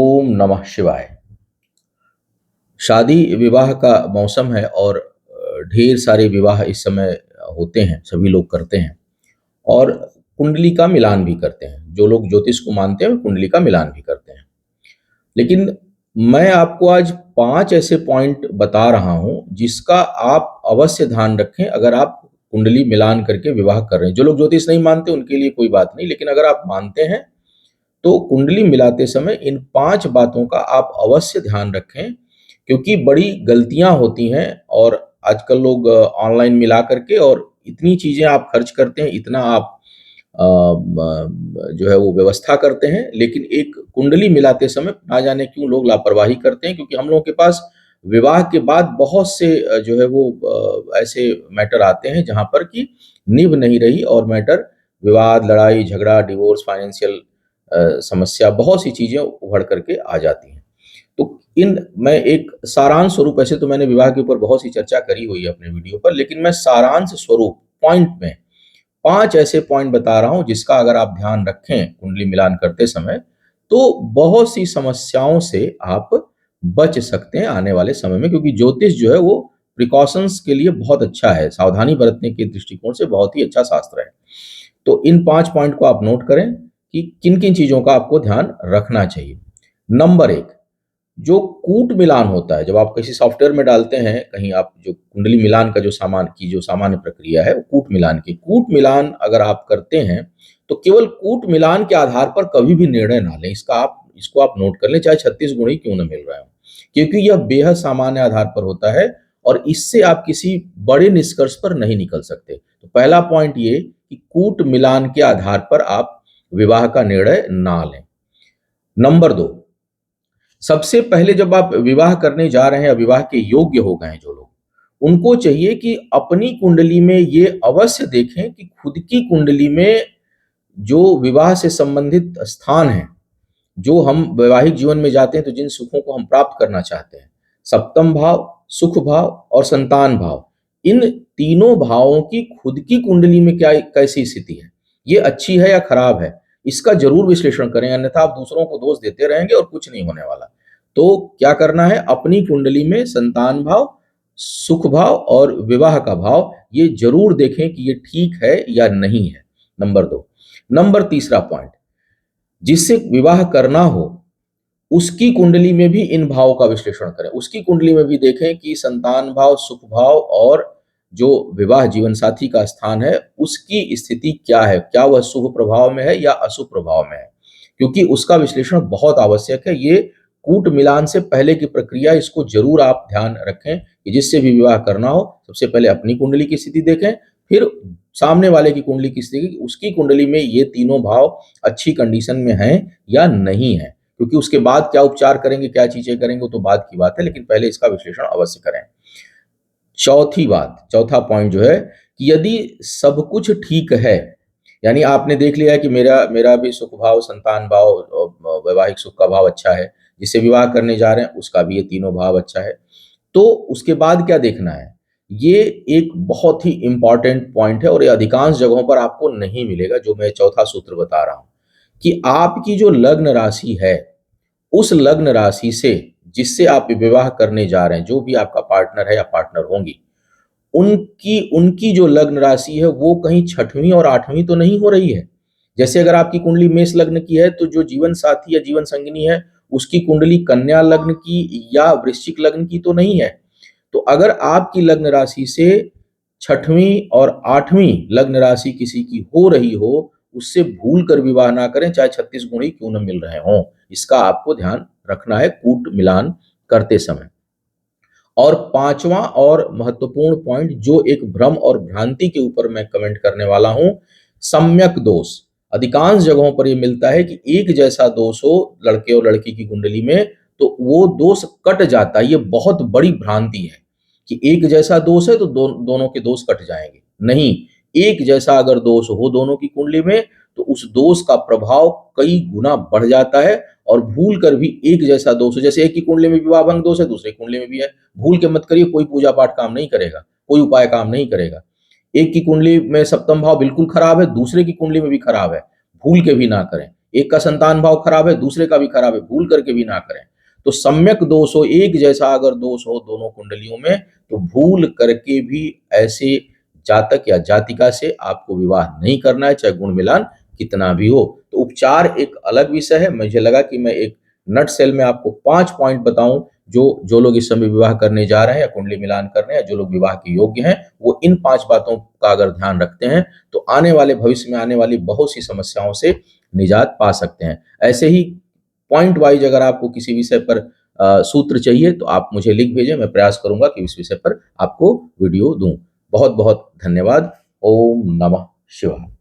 ओम नमः शिवाय। शादी विवाह का मौसम है और ढेर सारे विवाह इस समय होते हैं, सभी लोग करते हैं और कुंडली का मिलान भी करते हैं। जो लोग ज्योतिष को मानते हैं, वो कुंडली का मिलान भी करते हैं। लेकिन मैं आपको आज 5 ऐसे पॉइंट बता रहा हूँ, जिसका आप अवश्य ध्यान रखें अगर आप कुंडली मिलान करके विवाह कर रहे हैं। जो लोग ज्योतिष नहीं मानते, उनके लिए कोई बात नहीं, लेकिन अगर आप मानते हैं, तो कुंडली मिलाते समय इन 5 बातों का आप अवश्य ध्यान रखें, क्योंकि बड़ी गलतियाँ होती हैं और आजकल लोग ऑनलाइन मिला करके और इतनी चीज़ें आप खर्च करते हैं, इतना आप जो है वो व्यवस्था करते हैं, लेकिन एक कुंडली मिलाते समय ना जाने क्यों लोग लापरवाही करते हैं, क्योंकि हम लोगों के पास विवाह के बाद बहुत से जो है वो ऐसे मैटर आते हैं जहाँ पर कि निभ नहीं रही और मैटर विवाद, लड़ाई, झगड़ा, डिवोर्स, फाइनेंशियल समस्या, बहुत सी चीज़ें उभर करके आ जाती हैं। तो इन मैं एक सारांश स्वरूप, ऐसे तो मैंने विवाह के ऊपर बहुत सी चर्चा करी हुई है अपने वीडियो पर, लेकिन मैं सारांश स्वरूप पॉइंट में 5 ऐसे पॉइंट बता रहा हूँ, जिसका अगर आप ध्यान रखें कुंडली मिलान करते समय, तो बहुत सी समस्याओं से आप बच सकते हैं आने वाले समय में, क्योंकि ज्योतिष जो है वो प्रिकॉशंस के लिए बहुत अच्छा है, सावधानी बरतने के दृष्टिकोण से बहुत ही अच्छा शास्त्र है। तो इन 5 पॉइंट को आप नोट करें कि किन-किन चीज़ों का आपको ध्यान रखना चाहिए। नंबर 1, जो कूट मिलान होता है, जब आप किसी सॉफ्टवेयर में डालते हैं, कहीं आप जो कुंडली मिलान का जो सामान्य प्रक्रिया है, वो कूट मिलान की। कूट मिलान अगर आप करते हैं, तो केवल कूट मिलान के आधार पर कभी भी निर्णय ना लें। इसको आप नोट कर लें, चाहे 36 गुण ही क्यों ना मिल रहे हों। क्योंकि यह बेहद सामान्य आधार पर होता है और इससे आप किसी बड़े निष्कर्ष पर नहीं निकल सकते। तो पहला पॉइंट ये कि कूट मिलान के आधार पर आप विवाह का निर्णय ना लें। नंबर 2, सबसे पहले जब आप विवाह करने जा रहे हैं, विवाह के योग्य हो गए हैं जो लोग, उनको चाहिए कि अपनी कुंडली में ये अवश्य देखें कि खुद की कुंडली में जो विवाह से संबंधित स्थान हैं, जो हम वैवाहिक जीवन में जाते हैं तो जिन सुखों को हम प्राप्त करना चाहते हैं, सप्तम भाव, सुख भाव और संतान भाव, इन तीनों भावों की खुद की कुंडली में क्या कैसी स्थिति है, ये अच्छी है या खराब है, इसका जरूर विश्लेषण करें, अन्यथा आप दूसरों को दोष देते रहेंगे और कुछ नहीं होने वाला। तो क्या करना है, अपनी कुंडली में संतान भाव, सुख भाव और विवाह का भाव ये जरूर देखें कि ये ठीक है या नहीं है। नंबर 2। नंबर तीसरा पॉइंट, जिससे विवाह करना हो, उसकी कुंडली में भी इन भावों का विश्लेषण करें। उसकी कुंडली में भी देखें कि संतान भाव, सुख भाव और जो विवाह जीवन साथी का स्थान है, उसकी स्थिति क्या है? क्या वह शुभ प्रभाव में है या अशुभ प्रभाव में है? क्योंकि उसका विश्लेषण बहुत आवश्यक है। ये कूट मिलान से पहले की प्रक्रिया, इसको ज़रूर आप ध्यान रखें कि जिससे भी विवाह करना हो, सबसे पहले अपनी कुंडली की स्थिति देखें, फिर सामने वाले की कुंडली की स्थिति, उसकी कुंडली में ये तीनों भाव अच्छी कंडीशन में हैं या नहीं है। क्योंकि उसके बाद क्या उपचार करेंगे, क्या चीज़ें करेंगे, वो तो बाद की बात है, लेकिन पहले इसका विश्लेषण अवश्य करें। चौथा पॉइंट जो है कि यदि सब कुछ ठीक है, यानी आपने देख लिया है कि मेरा मेरा भी सुख भाव, संतान भाव और वैवाहिक सुख का भाव अच्छा है, जिससे विवाह करने जा रहे हैं उसका भी ये तीनों भाव अच्छा है, तो उसके बाद क्या देखना है? ये एक बहुत ही इम्पोर्टेंट पॉइंट है और ये अधिकांश जगहों पर आपको नहीं मिलेगा, जो मैं चौथा सूत्र बता रहा हूँ, कि आपकी जो लग्न राशि है, उस लग्न राशि से जिससे आप विवाह करने जा रहे हैं, जो भी आपका पार्टनर है या पार्टनर होंगी, उनकी उनकी जो लग्न राशि है वो कहीं 6वीं और 8वीं तो नहीं हो रही है। जैसे अगर आपकी कुंडली मेष लग्न की है, तो जो जीवन साथी या जीवन संगिनी है, उसकी कुंडली कन्या लग्न की या वृश्चिक लग्न की तो नहीं है। तो अगर आपकी लग्न राशि से 6वीं और 8वीं लग्न राशि किसी की हो रही हो, उससे भूल कर विवाह ना करें, चाहे 36 गुण ही क्यों न मिल रहे हों। इसका आपको ध्यान रखना है कूट मिलान करते समय। और 5वां और महत्वपूर्ण पॉइंट, जो एक भ्रम और भ्रांति के ऊपर मैं कमेंट करने वाला हूं, सम्यक दोष। अधिकांश जगहों पर यह मिलता है कि एक जैसा दोष हो लड़के और लड़की की कुंडली में, तो वो दोष कट जाता है। ये बहुत बड़ी भ्रांति है कि एक जैसा दोष है तो दोनों के दोष कट जाएंगे। नहीं, एक जैसा अगर दोष हो दोनों की कुंडली में, तो उस दोष का प्रभाव कई गुना बढ़ जाता है। और भूल कर भी एक जैसा दोष हो, जैसे एक की कुंडली में विवाह भंग दोष है, दूसरे कुंडली में भी है, भूल के मत करिए, कोई पूजा पाठ काम नहीं करेगा, कोई उपाय काम नहीं करेगा। एक की कुंडली में सप्तम भाव बिल्कुल खराब है, दूसरे की कुंडली में भी खराब है, भूल के भी ना करें। एक का संतान भाव खराब है, दूसरे का भी खराब है, भूल करके भी ना करें। तो सम्यक दोष हो, एक जैसा अगर दोष हो दोनों कुंडलियों में, तो भूल करके भी ऐसे जातक या जातिका से आपको विवाह नहीं करना है, चाहे गुण मिलान कितना भी हो। तो उपचार एक अलग विषय है। मुझे लगा कि मैं एक नट सेल में आपको 5 पॉइंट बताऊं, जो लोग इस समय विवाह करने जा रहे हैं या कुंडली मिलान कर रहे हैं, जो लोग विवाह के योग्य हैं, वो इन 5 बातों का अगर ध्यान रखते हैं तो आने वाले भविष्य में आने वाली बहुत सी समस्याओं से निजात पा सकते हैं। ऐसे ही पॉइंट वाइज अगर आपको किसी विषय पर सूत्र चाहिए तो आप मुझे लिख भेजें, मैं प्रयास करूंगा कि इस विषय पर आपको वीडियो दूं। बहुत बहुत धन्यवाद। ओम नमः शिवाय।